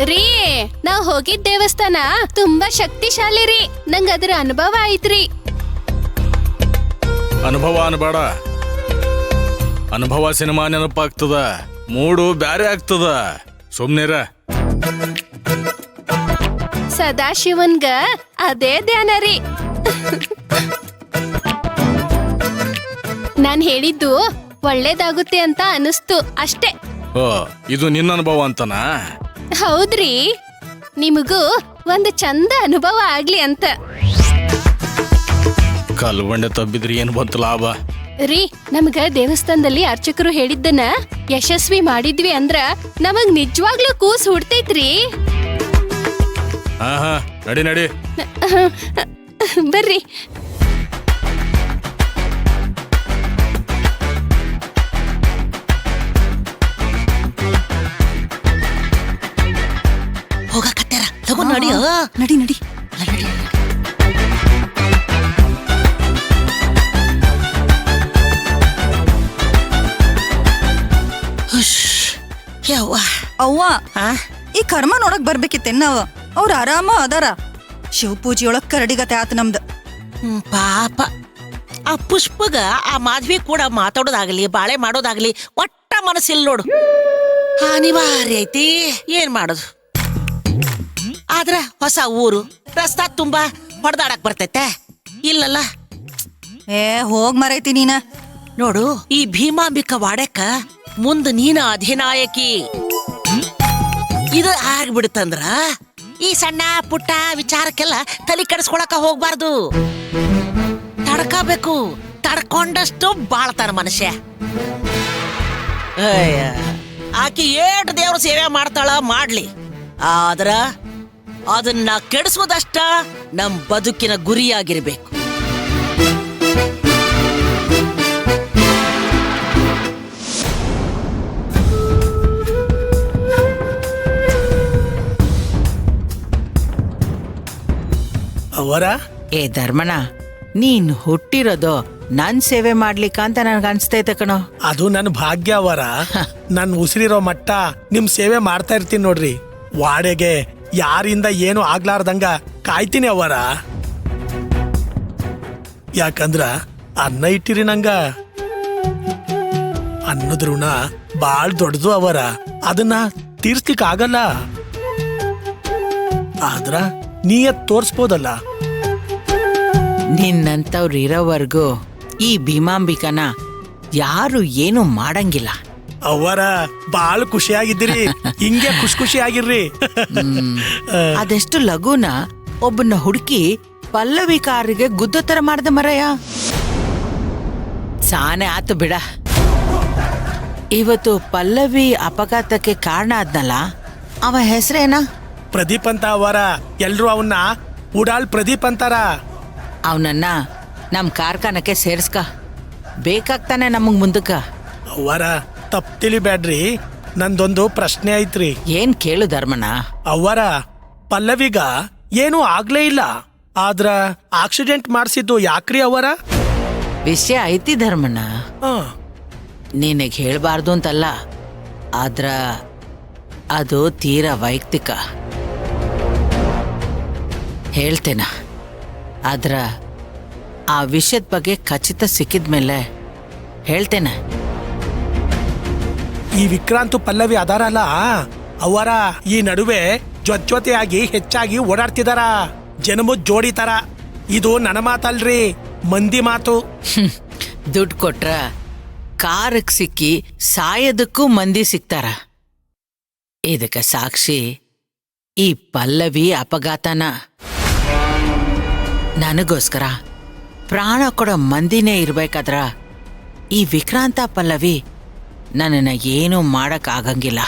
ರೀ ನಾವ್ ಹೋಗಿದ್ ದೇವಸ್ಥಾನ ತುಂಬಾ ಶಕ್ತಿಶಾಲಿ ರೀ. ನಂಗ್ ಅದ್ರ ಅನುಭವ ಐತ್ರಿ. ಅನುಭವ ಅನ್ಬೇಡ, ಅನುಭವ ಸಿನಿಮಾ ನೆನಪಾಗ್ತದ, ಮೂಡು ಬ್ಯಾರೆ ಆಗ್ತದ. ಸುಮ್ನಿರ. ಸದಾಶಿವನ್ಗ ಅದೇ ಧ್ಯಾನ ರೀ. ನಾನ್ ಹೇಳಿದ್ದು ಒಳ್ಳೇದಾಗುತ್ತೆ ಅಂತ ಅನಿಸ್ತು ಅಷ್ಟೇ. ಓ, ಇದು ನಿನ್ನ ಅನುಭವ ಅಂತನಾ? ಹೌದ್ರಿ, ನಿಮಗೂ ಒಂದು ಚಂದ ಅನುಭವ ಆಗ್ಲಿ ಅಂತ. ಕಲ್ಬಂಡೆ ತಬ್ಬಿದ್ರಿ ಏನ್ ಬಂತು ಲಾಭ? ರೀ, ನಮ್ಗ ದೇವಸ್ಥಾನದಲ್ಲಿ ಅರ್ಚಕರು ಹೇಳಿದ್ದನ್ನ ಯಶಸ್ವಿ ಮಾಡಿದ್ವಿ ಅಂದ್ರ ನಮಗ್ ನಿಜವಾಗ್ಲೂ ಕೂಸ್ ಹುಡ್ತೈತ್ರಿ. ಹಾ ನಡಿ ನಡಿ. ಬರ್ರಿ. ಹೋಗಕತ್ತಾರ, ತಗೋ ನಡಿ. ನಡಿ ನಡಿ. ಅವ್ವ, ಈ ಕರ್ಮ ನೋಡಕ್ ಬರ್ಬೇಕಿತ್ತೇನವ? ಅವ್ರ ಆರಾಮ ಅದಾರ. ಶಿವ ಪೂಜೆಯೊಳಗ್ ಕರಡಿಗತೆ ಆತ ನಮ್ದು. ಪಾಪ ಆ ಪುಷ್ಪಗ ಆ ಮಾಧವಿ ಕೂಡ ಮಾತಾಡೋದಾಗ್ಲಿ ಬಾಳೆ ಮಾಡೋದಾಗ್ಲಿ ಒಟ್ಟ ಮನಸ್ಸಿಲ್ ನೋಡು. ಅನಿವಾರ್ಯ ಐತಿ, ಏನ್ ಮಾಡೋದು? ಆದ್ರ ಹೊಸ ಊರು, ರಸ್ತಾ ತುಂಬಾ ಹೊಡೆದಾಡಕ್ ಬರ್ತೈತೆ ಇಲ್ಲಲ್ಲ? ಹೋಗ್ ಮರೈತಿ ನೀನ. ನೋಡು, ಈ ಭೀಮಾಂಬಿಕ ವಾಡಕ ಮುಂದ ನೀನ ಅಧಿನಾಯಕಿ. ಇದು ಆಗ್ಬಿಡುತ್ತಂದ್ರ ಈ ಸಣ್ಣ ಪುಟ್ಟ ವಿಚಾರಕ್ಕೆಲ್ಲ ತಲೆ ಕೆಡಿಸ್ಕೊಳಕ ಹೋಗ್ಬಾರ್ದು. ತಡ್ಕಬೇಕು, ತಡ್ಕೊಂಡಷ್ಟು ಬಾಳ್ತಾನ ಮನುಷ್ಯ. ಆಕಿ ಏಟ್ ದೇವ್ರ ಸೇವೆ ಮಾಡ್ತಾಳ ಮಾಡ್ಲಿ, ಆದ್ರ ಅದನ್ನ ಕೆಡಿಸೋದಷ್ಟ ನಮ್ ಬದುಕಿನ ಗುರಿಯಾಗಿರ್ಬೇಕು. ಅವರ ಧರ್ಮಣ್ಣ, ನೀನ್ ಹುಟ್ಟಿರೋದು ನನ್ ಸೇವೆ ಮಾಡ್ಲಿಕ್ಕ ಅಂತ ನನ್ಗ ಅನ್ಸ್ತೈತೆ ಕಣೋ. ಅದು ನನ್ ಭಾಗ್ಯ ಅವರ. ನನ್ ಉಸಿರಿರೋ ಮಟ್ಟ ನಿಮ್ ಸೇವೆ ಮಾಡ್ತಾ ಇರ್ತೀನಿ ನೋಡ್ರಿ. ವಾಡೆಗೆ ಯಾರಿಂದ ಏನು ಆಗ್ಲಾರ್ದಂಗ ಕಾಯ್ತೀನಿ ಅವರ. ಯಾಕಂದ್ರ ಅನ್ನ ಇಟ್ಟಿರಿ ನಂಗ. ಅನ್ನದ ಋಣ ಬಾಳ್ ದೊಡ್ಡದು ಅವರ. ಅದನ್ನ ತೀರ್ಸ್ಲಿಕ್ ಆಗಲ್ಲ. ಆದ್ರ ನೀಯತ್ ತೋರ್ಸ್ಬೋದಲ್ಲ. ನಿನ್ನಂತವ್ರು ಇರೋವರ್ಗೂ ಈ ಭೀಮಾಂಬಿಕನ ಯಾರು ಏನು ಮಾಡಂಗಿಲ್ಲ. ಅವರ ಬಾಳ್ ಖುಷಿಯಾಗಿದ್ದೀರಿ. ಹಿಂಗೆ ಖುಷಿ ಆಗಿರ್ರಿ. ಅದೆಷ್ಟು ಲಘುನ ಒಬ್ಬನ ಹುಡುಕಿ ಪಲ್ಲವಿ ಕಾರಿಗೆ ಗುದ್ದ ತರ ಮಾಡ್ದ ಮರಯ್ಯ. ಸಾನೆ ಆತು ಬಿಡ. ಇವತ್ತು ಪಲ್ಲವಿ ಅಪಘಾತಕ್ಕೆ ಕಾರಣ ಆದ್ನಲ್ಲ, ಅವ ಹೆಸರೇನ? ಪ್ರದೀಪ್ ಅಂತ ಅವರ. ಎಲ್ರು ಅವನ್ನ ಉಡಾಳ್ ಪ್ರದೀಪ್ ಅಂತಾರ. ಅವನನ್ನ ನಮ್ ಕಾರ್ಖಾನಕ್ಕೆ ಸೇರ್ಸ್ಕ, ಬೇಕಾಗ್ತಾನೆ ನಮಗ್ ಮುಂದಕ್ಕ. ಅವರ ತಪ್ಪು ತಿಳಿಬ್ಯಾಡ್ರಿ, ನಂದೊಂದು ಪ್ರಶ್ನೆ ಐತ್ರಿ. ಏನ್ ಕೇಳು ಧರ್ಮಣ್ಣ? ಅವರ ಪಲ್ಲವಿಗ ಏನೂ ಆಗ್ಲೇ ಇಲ್ಲ, ಆದ್ರ ಆಕ್ಸಿಡೆಂಟ್ ಮಾಡಿಸಿದ್ದು ಯಾಕ್ರಿ ಅವರ? ವಿಷಯ ಐತಿ ಧರ್ಮಣ್ಣ, ನಿನಗ್ ಹೇಳ್ಬಾರ್ದು ಅಂತಲ್ಲ, ಆದ್ರ ಅದು ತೀರಾ ವೈಯಕ್ತಿಕ. ಹೇಳ್ತೇನ, ಆದ್ರ ಆ ವಿಷಯದ ಬಗ್ಗೆ ಖಚಿತ ಸಿಕ್ಕಿದ್ಮೇಲೆ ಹೇಳ್ತೇನೆ. ಈ ವಿಕ್ರಾಂತ್ ಪಲ್ಲವಿ ಅದಾರಲ್ಲ ಅವರ, ಈ ನಡುವೆ ಜೊತೆಯಾಗಿ ಹೆಚ್ಚಾಗಿ ಓಡಾಡ್ತಿದಾರ. ಜನಮು ಜೋಡಿ ತರ. ಇದು ನನ್ನ ಮಾತಲ್ರಿ, ಮಂದಿ ಮಾತು. ದುಡ್ಡು ಕೊಟ್ರ ಕಾರಕ್ ಸಿಕ್ಕಿ ಸಾಯೋದಕ್ಕೂ ಮಂದಿ ಸಿಗ್ತಾರ. ಇದಕ್ಕೆ ಸಾಕ್ಷಿ ಈ ಪಲ್ಲವಿ ಅಪಘಾತನ. ನನಗೋಸ್ಕರ ಪ್ರಾಣ ಕೊಡೋ ಮಂದಿನೇ ಇರ್ಬೇಕಾದ್ರ ಈ ವಿಕ್ರಾಂತ ಪಲ್ಲವಿ ನನ್ನನ್ನ ಏನೂ ಮಾಡಕ್ ಆಗಂಗಿಲ್ಲ.